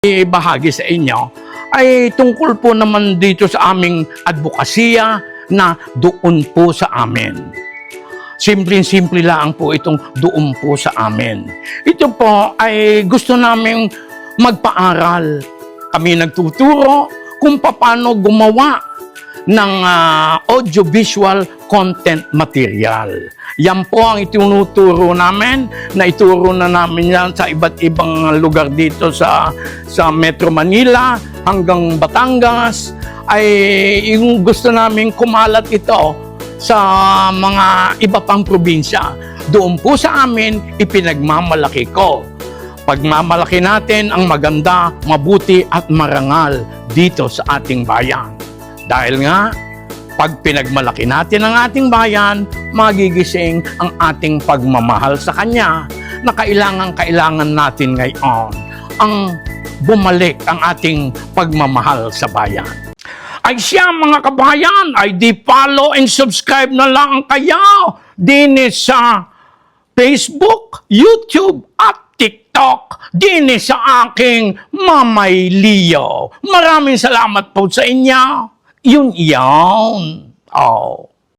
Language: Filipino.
ibahagi sa inyo ay tungkol po naman dito sa aming advokasya na doon po sa amin. Simpleng-simple lang po itong doon po sa amin. Ito po ay gusto naming magpaaral. Kami nagtuturo kung paano gumawa ng audiovisual content material. Yan po ang itinuturo namin, na ituro na namin yan sa iba't ibang lugar dito sa Metro Manila hanggang Batangas. Ay yung gusto namin kumalat ito sa mga iba pang probinsya. Doon po sa amin, ipinagmamalaki ko. Pagmamalaki natin ang maganda, mabuti at marangal dito sa ating bayan. Dahil nga, pag pinagmalaki natin ang ating bayan, magigising ang ating pagmamahal sa Kanya na kailangan natin ngayon. Ang bumalik ang ating pagmamahal sa bayan. Ay siya mga kabayan, ay di follow and subscribe na lang kayo din sa Facebook, YouTube at TikTok din sa aking Mamay Leo. Maraming salamat po sa inyo. Yun. Oh.